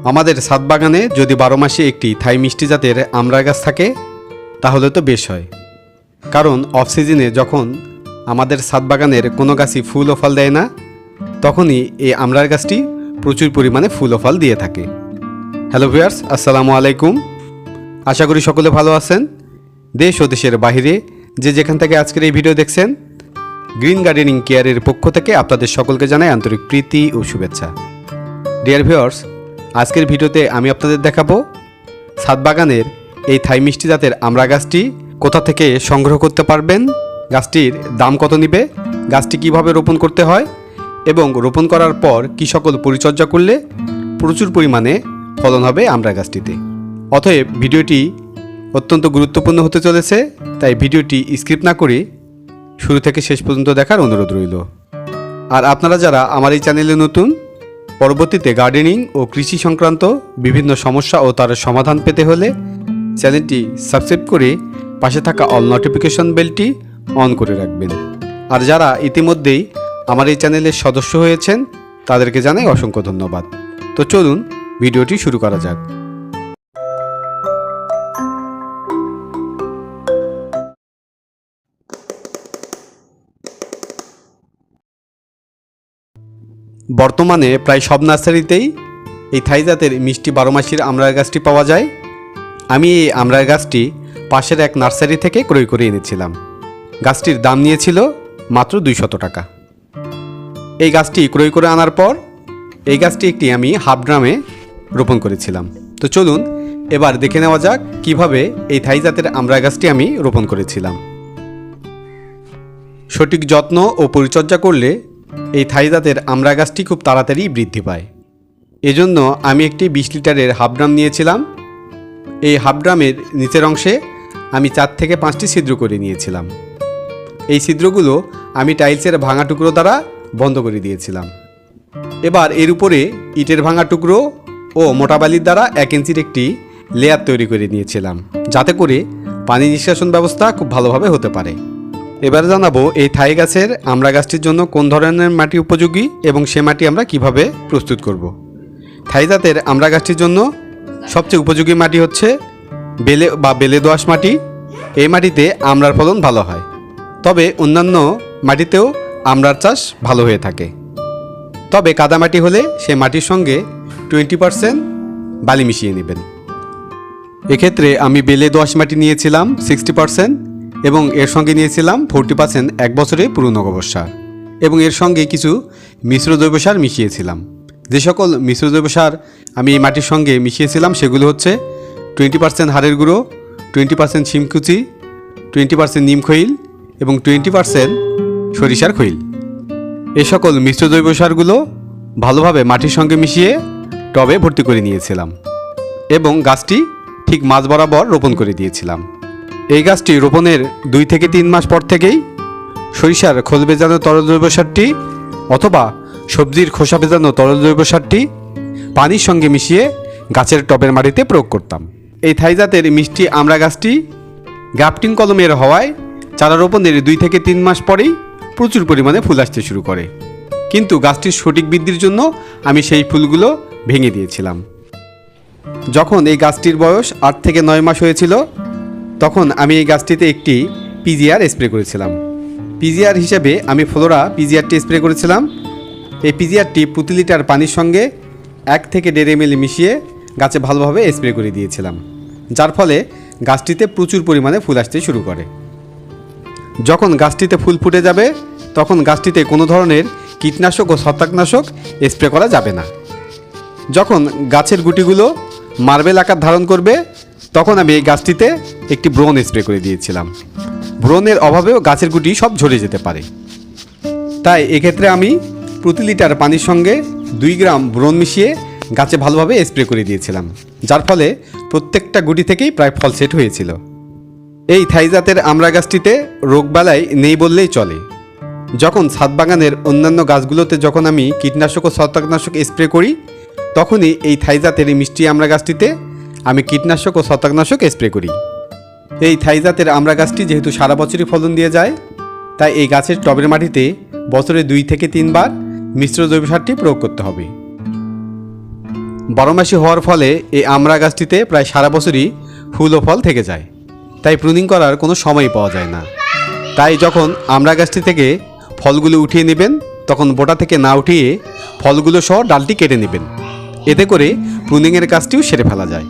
আমাদের ছাদ বাগানে যদি 12 মাসে একটি থাই মিষ্টি জাতের আমড়া গাছ থাকে তাহলে তো বেশ হয়। কারণ অফ সিজনে যখন আমাদের ছাদ বাগানের কোনো গাছই ফুল ও ফল দেয় না, তখনই এই আমড়ার গাছটি প্রচুর পরিমাণে ফুল ও ফল দিয়ে থাকে। হ্যালো ভিউয়ার্স, আসসালামু আলাইকুম। আশা করি সকলে ভালো আছেন। দেশ ও দেশের বাহিরে যে যেখান থেকে আজকের এই ভিডিও দেখছেন, গ্রিন গার্ডেনিং কেয়ারের পক্ষ থেকে আপনাদের সকলকে জানাই আন্তরিক প্রীতি ও শুভেচ্ছা। ডিয়ার ভিউয়ার্স, আজকের ভিডিওতে আমি আপনাদের দেখাবো ছাদ বাগানের এই থাই মিষ্টি জাতের আমড়া গাছটি কোথা থেকে সংগ্রহ করতে পারবেন, গাছটির দাম কত নেবে, গাছটি কিভাবে রোপণ করতে হয় এবং রোপণ করার পর কী সকল পরিচর্যা করলে প্রচুর পরিমাণে ফলন হবে আমড়া গাছটিতে। অতএব ভিডিওটি অত্যন্ত গুরুত্বপূর্ণ হতে চলেছে, তাই ভিডিওটি স্কিপ না করে শুরু থেকে শেষ পর্যন্ত দেখার অনুরোধ রইল। আর আপনারা যারা আমার এই চ্যানেলে নতুন, পরবর্তীতে গার্ডেনিং ও কৃষি সংক্রান্ত বিভিন্ন সমস্যা ও তার সমাধান পেতে হলে চ্যানেলটি সাবস্ক্রাইব করে পাশে থাকা অল নোটিফিকেশন বেলটি অন করে রাখবেন। আর যারা ইতিমধ্যেই আমার এই চ্যানেলের সদস্য হয়েছেন তাদেরকে জানাই অসংখ্য ধন্যবাদ। তো চলুন ভিডিওটি শুরু করা যাক। বর্তমানে প্রায় সব নার্সারিতেই এই থাই জাতের মিষ্টি 12 মাসির আমড়ার গাছটি পাওয়া যায়। আমি এই আমড়ার গাছটি পাশের এক নার্সারি থেকে ক্রয় করে এনেছিলাম। গাছটির দাম নিয়েছিল মাত্র 200 টাকা। এই গাছটি ক্রয় করে আনার পর এই গাছটি একটি আমি হাফ ড্রামে রোপণ করেছিলাম। তো চলুন এবার দেখে নেওয়া যাক কিভাবে এই থাই জাতের আমড়া গাছটি আমি রোপণ করেছিলাম। সঠিক যত্ন ও পরিচর্যা করলে এই থাই জাতের আমড়া গাছটি খুব তাড়াতাড়ি বৃদ্ধি পায়। এজন্য আমি একটি 20 লিটারের হাফ ড্রাম নিয়েছিলাম। এই হাফ ড্রামের নিচের অংশে আমি 4 থেকে 5টি ছিদ্র করে নিয়েছিলাম। এই ছিদ্রগুলো আমি টাইলসের ভাঙা টুকরো দ্বারা বন্ধ করে দিয়েছিলাম। এবার এর উপরে ইটের ভাঙা টুকরো ও মোটা বালির দ্বারা 1 ইঞ্চির একটি লেয়ার তৈরি করে নিয়েছিলাম, যাতে করে পানি নিষ্কাশন ব্যবস্থা খুব ভালোভাবে হতে পারে। এবার জানাবো এই থাই গাছের আমড়া গাছটির জন্য কোন ধরনের মাটি উপযোগী এবং সে মাটি আমরা কিভাবে প্রস্তুত করব। থাই জাতের আমড়া গাছটির জন্য সবচেয়ে উপযোগী মাটি হচ্ছে বেলে দোআঁশ মাটি। এই মাটিতে আমড়ার ফলন ভালো হয়, তবে অন্যান্য মাটিতেও আমড়ার চাষ ভালো হয়ে থাকে। তবে কাদা মাটি হলে সে মাটির সঙ্গে 20% বালি মিশিয়ে নেবেন। এক্ষেত্রে আমি বেলে দোআঁশ মাটি নিয়েছিলাম 60% এবং এর সঙ্গে নিয়েছিলাম 40% 1 বছরের পুরনো গোবর সার এবং এর সঙ্গে কিছু মিশ্র জৈব সার মিশিয়েছিলাম। যে সকল মিশ্র জৈব সার আমি এই মাটির সঙ্গে মিশিয়েছিলাম সেগুলো হচ্ছে 20% হাড়ের গুঁড়ো, 20% শিমকুচি, 20% নিম খৈল এবং 20% সরিষার খৈল। এই সকল মিশ্র জৈব সারগুলো ভালোভাবে মাটির সঙ্গে মিশিয়ে টবে ভর্তি করে নিয়েছিলাম এবং গাছটি ঠিক মাঝ বরাবর রোপণ করে দিয়েছিলাম। এই গাছটি রোপণের 2 থেকে 3 মাস পর থেকেই সরিষার খোল ভেজানো তরল জৈব সারটি অথবা সবজির খোসা ভেজানো তরল জৈব সারটি পানির সঙ্গে মিশিয়ে গাছের টবের মাটিতে প্রয়োগ করতাম। এই থাই জাতের মিষ্টি আমড়া গাছটি গ্রাফটিং কলমের হওয়ায় চারা রোপণের 2 থেকে 3 মাস পরেই প্রচুর পরিমাণে ফুল আসতে শুরু করে, কিন্তু গাছটির সঠিক বৃদ্ধির জন্য আমি সেই ফুলগুলো ভেঙে দিয়েছিলাম। যখন এই গাছটির বয়স 8 থেকে 9 মাস হয়েছিল তখন আমি এই গাছটিতে একটি পিজিআর স্প্রে করেছিলাম। পিজিআর হিসেবে আমি ফ্লোরা পিজিআরটি স্প্রে করেছিলাম। এই পিজিআরটি প্রতি লিটার পানির সঙ্গে 1 থেকে 1.5 ml মিশিয়ে গাছে ভালোভাবে স্প্রে করে দিয়েছিলাম, যার ফলে গাছটিতে প্রচুর পরিমাণে ফুল আসতে শুরু করে। যখন গাছটিতে ফুল ফুটে যাবে তখন গাছটিতে কোনো ধরনের কীটনাশক ও ছত্রাকনাশক স্প্রে করা যাবে না। যখন গাছের গুটিগুলো মার্বেল আকার ধারণ করবে তখন আমি এই গাছটিতে একটি ব্রোন স্প্রে করে দিয়েছিলাম। ব্রোনের অভাবেও গাছের গুটি সব ঝরে যেতে পারে, তাই এক্ষেত্রে আমি প্রতি লিটার পানির সঙ্গে 2 গ্রাম ব্রোন মিশিয়ে গাছে ভালোভাবে স্প্রে করে দিয়েছিলাম, যার ফলে প্রত্যেকটা গুটি থেকেই প্রায় ফল সেট হয়েছিল। এই থাই জাতের আমড়া গাছটিতে রোগবালাই নেই বললেই চলে। যখন ছাদ বাগানের অন্যান্য গাছগুলোতে যখন আমি কীটনাশক ও ছত্রাকনাশক স্প্রে করি তখনই এই থাই জাতের মিষ্টি আমড়া গাছটিতে আমি কীটনাশক ও ছত্রাকনাশক স্প্রে করি। এই থাই জাতের আমড়া গাছটি যেহেতু সারা বছরই ফলন দিয়ে যায়, তাই এই গাছের টবের মাটিতে বছরে 2 থেকে 3 বার মিশ্র জৈব সারটি প্রয়োগ করতে হবে। বারোমাসি হওয়ার ফলে এই আমড়া গাছটিতে প্রায় সারা বছরই ফুল ও ফল থেকে যায়, তাই প্রুনিং করার কোনো সময় পাওয়া যায় না। তাই যখন আমড়া গাছটি থেকে ফলগুলো উঠিয়ে নেবেন তখন বোটা থেকে না উঠিয়ে ফলগুলো সহ ডালটি কেটে নেবেন, এতে করে প্রুনিংয়ের কাজটিও সেরে ফেলা যায়।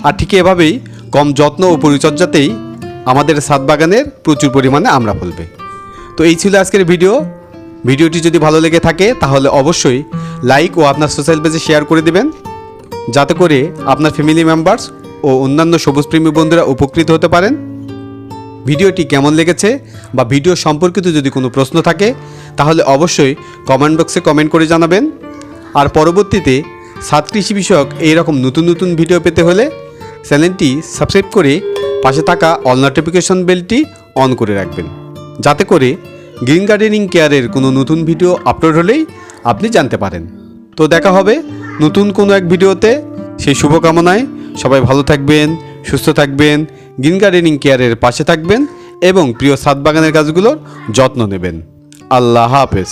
আর ঠিক এভাবেই কম যত্ন ও পরিচর্যাতেই আমাদের ছাদ বাগানের প্রচুর পরিমাণে আমড়া ফলবে। তো এই ছিল আজকের ভিডিওটি যদি ভালো লেগে থাকে তাহলে অবশ্যই লাইক ও আপনার সোশ্যাল পেজে শেয়ার করে দেবেন, যাতে করে আপনার ফ্যামিলি মেম্বার্স ও অন্যান্য সবুজপ্রেমী বন্ধুরা উপকৃত হতে পারেন। ভিডিওটি কেমন লেগেছে বা ভিডিও সম্পর্কিত যদি কোনো প্রশ্ন থাকে তাহলে অবশ্যই কমেন্ট বক্সে কমেন্ট করে জানাবেন। আর পরবর্তীতে ছাদ কৃষি বিষয়ক এইরকম নতুন নতুন ভিডিও পেতে হলে চ্যানেলটি সাবস্ক্রাইব করে পাশে থাকা অল নোটিফিকেশন বেলটি অন করে রাখবেন, যাতে করে গ্রিন গার্ডেনিং কেয়ারের কোনো নতুন ভিডিও আপলোড হলেই আপনি জানতে পারেন। তো দেখা হবে নতুন কোনো এক ভিডিওতে। সেই শুভকামনায় সবাই ভালো থাকবেন, সুস্থ থাকবেন, গ্রিন গার্ডেনিং কেয়ারের পাশে থাকবেন এবং প্রিয় ছাদ বাগানের গাছগুলোর যত্ন নেবেন। আল্লাহ হাফেজ।